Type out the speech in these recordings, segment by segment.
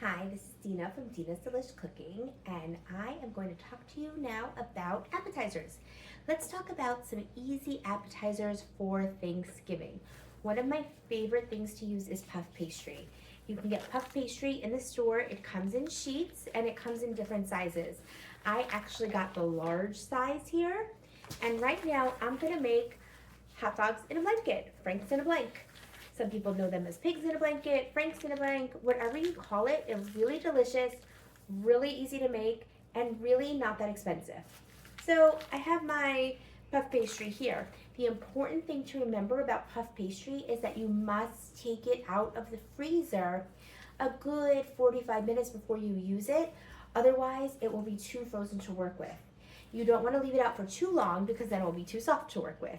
Hi, this is Dina from Dina's Delish Cooking, and I am going to talk to you now about appetizers. Let's talk about some easy appetizers for Thanksgiving. One of my favorite things to use is puff pastry. You can get puff pastry in the store. It comes in sheets and it comes in different sizes. I actually got the large size here, and right now I'm going to make hot dogs in a blanket, Frank's in a blank. Some people know them as pigs in a blanket, Frank's in a blank, whatever you call it. It's really delicious, really easy to make, and really not that expensive. So I have my puff pastry here. The important thing to remember about puff pastry is that you must take it out of the freezer a good 45 minutes before you use it. Otherwise, it will be too frozen to work with. You don't want to leave it out for too long because then it will be too soft to work with.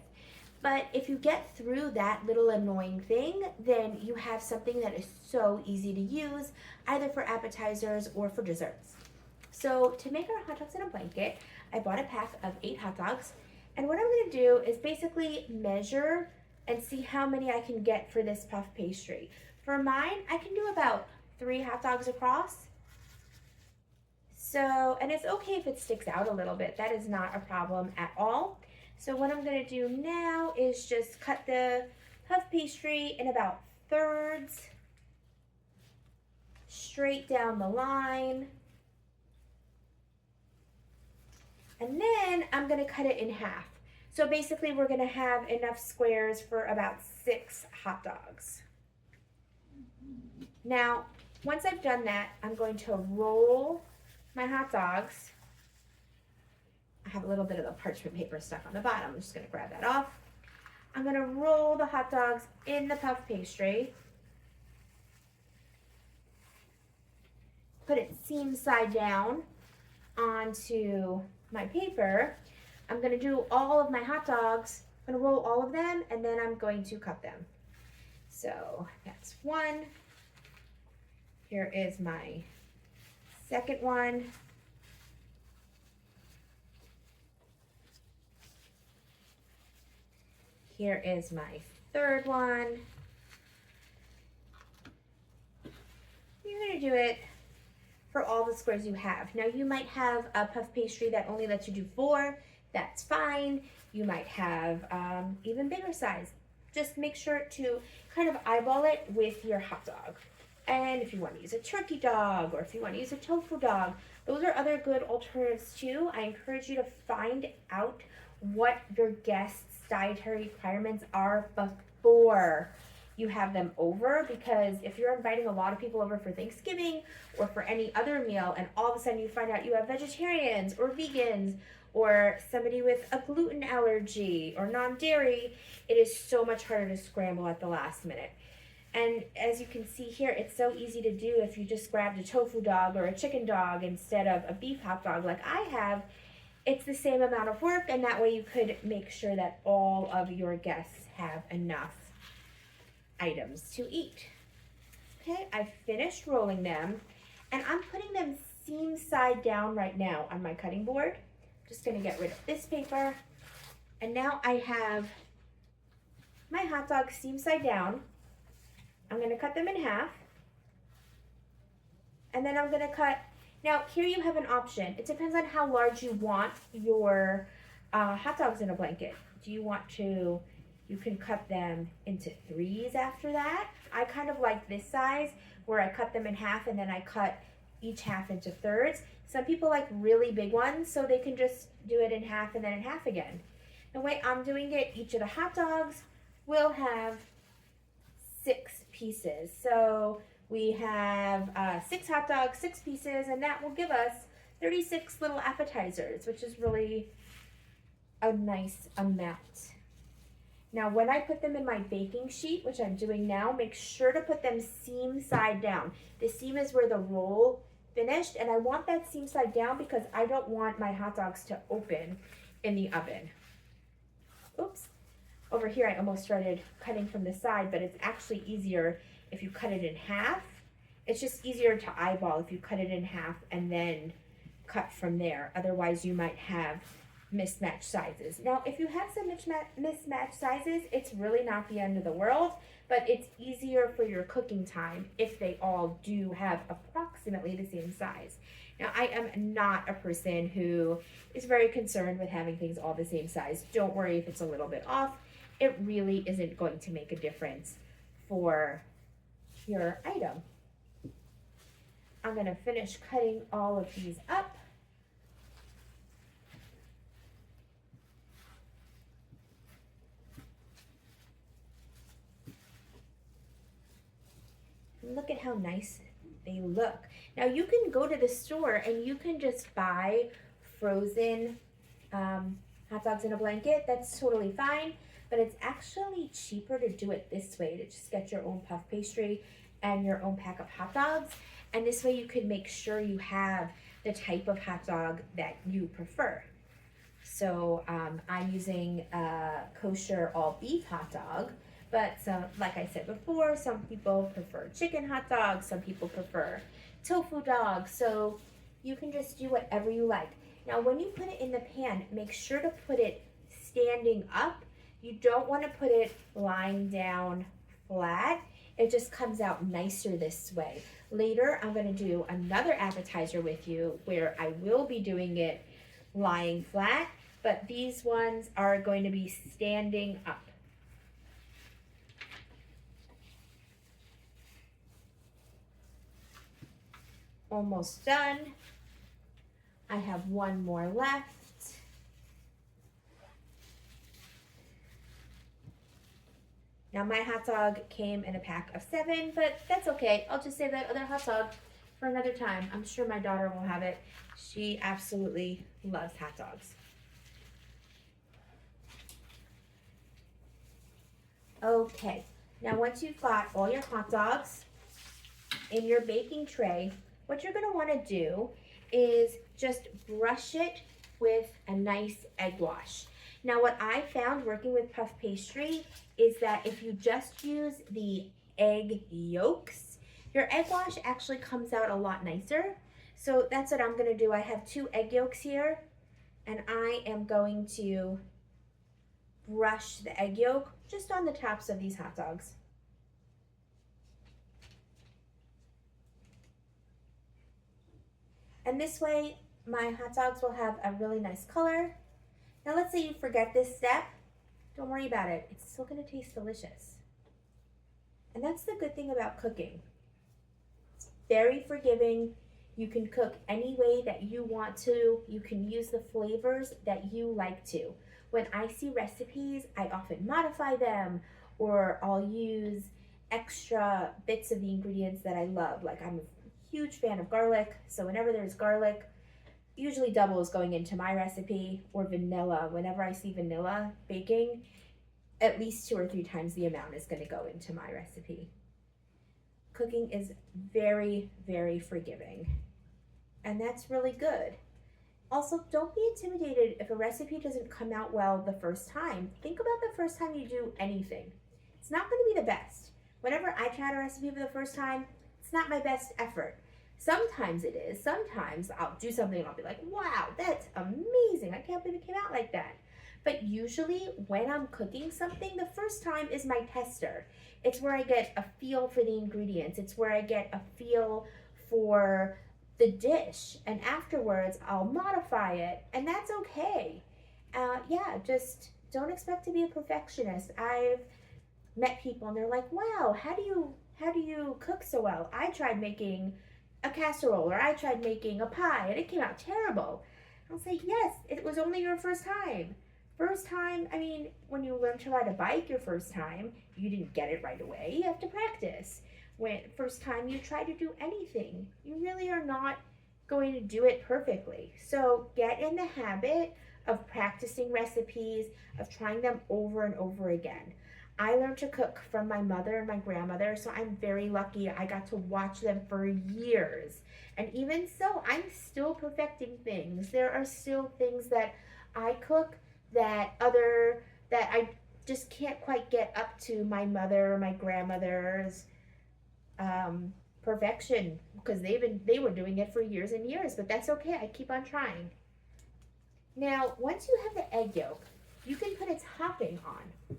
But if you get through that little annoying thing, then you have something that is so easy to use, either for appetizers or for desserts. So to make our hot dogs in a blanket, I bought a pack of 8 hot dogs. And what I'm gonna do is basically measure and see how many I can get for this puff pastry. For mine, I can do about 3 hot dogs across. So, and it's okay if it sticks out a little bit. That is not a problem at all. So what I'm gonna do now is just cut the puff pastry in about thirds, straight down the line. And then I'm gonna cut it in half. So basically we're gonna have enough squares for about 6 hot dogs. Now, once I've done that, I'm going to roll my hot dogs. I have a little bit of the parchment paper stuck on the bottom. I'm just gonna grab that off. I'm gonna roll the hot dogs in the puff pastry. Put it seam side down onto my paper. I'm gonna do all of my hot dogs. I'm gonna roll all of them and then I'm going to cut them. So that's one. Here is my second one. Here is my third one. You're gonna do it for all the squares you have. Now you might have a puff pastry that only lets you do 4, that's fine. You might have even bigger size. Just make sure to kind of eyeball it with your hot dog. And if you want to use a turkey dog or if you want to use a tofu dog, those are other good alternatives too. I encourage you to find out what your guests' dietary requirements are before you have them over, because if you're inviting a lot of people over for Thanksgiving or for any other meal and all of a sudden you find out you have vegetarians or vegans or somebody with a gluten allergy or non-dairy, it is so much harder to scramble at the last minute. And as you can see here, it's so easy to do if you just grabbed a tofu dog or a chicken dog instead of a beef hot dog like I have. It's the same amount of work, and that way you could make sure that all of your guests have enough items to eat. Okay, I finished rolling them, and I'm putting them seam side down right now on my cutting board. Just gonna get rid of this paper, and now I have my hot dog seam side down. I'm gonna cut them in half, and then I'm gonna cut. Now here you have an option. It depends on how large you want your hot dogs in a blanket. Do you want to, you can cut them into 3s after that. I kind of like this size where I cut them in half and then I cut each half into thirds. Some people like really big ones, so they can just do it in half and then in half again. The way I'm doing it, each of the hot dogs will have 6 pieces. So we have 6 hot dogs, 6 pieces, and that will give us 36 little appetizers, which is really a nice amount. Now, when I put them in my baking sheet, which I'm doing now, make sure to put them seam side down. The seam is where the roll finished, and I want that seam side down because I don't want my hot dogs to open in the oven. Oops. Over here, I almost started cutting from the side, but it's actually easier if you cut it in half. It's just easier to eyeball if you cut it in half and then cut from there. Otherwise, you might have mismatched sizes. Now, if you have some mismatched sizes, it's really not the end of the world, but it's easier for your cooking time if they all do have approximately the same size. Now, I am not a person who is very concerned with having things all the same size. Don't worry if it's a little bit off. It really isn't going to make a difference for your item. I'm going to finish cutting all of these up. Look at how nice they look. Now you can go to the store and you can just buy frozen hot dogs in a blanket. That's totally fine, but it's actually cheaper to do it this way, to just get your own puff pastry and your own pack of hot dogs. And this way you can make sure you have the type of hot dog that you prefer. So I'm using a kosher all beef hot dog. But like I said before, some people prefer chicken hot dogs, some people prefer tofu dogs, so you can just do whatever you like. Now when you put it in the pan, make sure to put it standing up. You don't want to put it lying down flat. It just comes out nicer this way. Later, I'm going to do another appetizer with you where I will be doing it lying flat, but these ones are going to be standing up. Almost done. I have one more left. Now my hot dog came in a pack of 7, but that's okay. I'll just save that other hot dog for another time. I'm sure my daughter will have it. She absolutely loves hot dogs. Okay, now once you've got all your hot dogs in your baking tray, what you're gonna wanna do is just brush it with a nice egg wash. Now what I found working with puff pastry is that if you just use the egg yolks, your egg wash actually comes out a lot nicer. So that's what I'm gonna do. I have 2 egg yolks here, and I am going to brush the egg yolk just on the tops of these hot dogs. And this way, my hot dogs will have a really nice color. Now let's say you forget this step. Don't worry about it. It's still gonna taste delicious. And that's the good thing about cooking. It's very forgiving. You can cook any way that you want to. You can use the flavors that you like to. When I see recipes, I often modify them, or I'll use extra bits of the ingredients that I love. Like I'm a huge fan of garlic, so whenever there's garlic, usually double is going into my recipe, or vanilla. Whenever I see vanilla baking, at least 2 or 3 times the amount is going to go into my recipe. Cooking is very, very forgiving, and that's really good. Also, don't be intimidated if a recipe doesn't come out well the first time. Think about the first time you do anything. It's not going to be the best. Whenever I try a recipe for the first time, it's not my best effort. Sometimes it is. Sometimes I'll do something and I'll be like, wow, that's amazing. I can't believe it came out like that. But usually when I'm cooking something, the first time is my tester. It's where I get a feel for the ingredients. It's where I get a feel for the dish. And afterwards, I'll modify it. And that's okay. Yeah, just don't expect to be a perfectionist. I've met people and they're like, wow, how do you cook so well? I tried making a casserole, or I tried making a pie and it came out terrible. I'll say, yes, it was only your first time. First time, I mean, when you learn to ride a bike your first time, you didn't get it right away. You have to practice. When first time you try to do anything, you really are not going to do it perfectly. So get in the habit of practicing recipes, of trying them over and over again. I learned to cook from my mother and my grandmother, so I'm very lucky. I got to watch them for years. And even so, I'm still perfecting things. There are still things that I cook that I just can't quite get up to my mother or my grandmother's perfection, because they were doing it for years and years, but that's okay. I keep on trying. Now, once you have the egg yolk, you can put a topping on.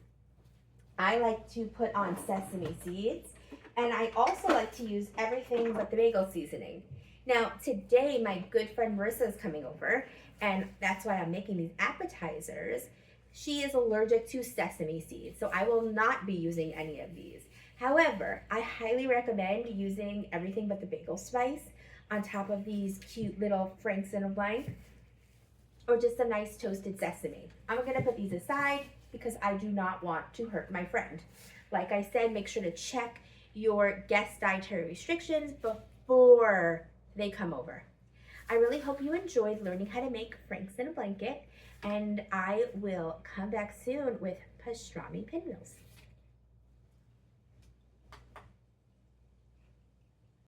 I like to put on sesame seeds, and I also like to use everything but the bagel seasoning. Now, today my good friend Marissa is coming over, and that's why I'm making these appetizers. She is allergic to sesame seeds, so I will not be using any of these. However, I highly recommend using everything but the bagel spice on top of these cute little Franks in a Blank, or just a nice toasted sesame. I'm gonna put these aside because I do not want to hurt my friend. Like I said, make sure to check your guest dietary restrictions before they come over. I really hope you enjoyed learning how to make Franks in a Blanket, and I will come back soon with pastrami pinwheels.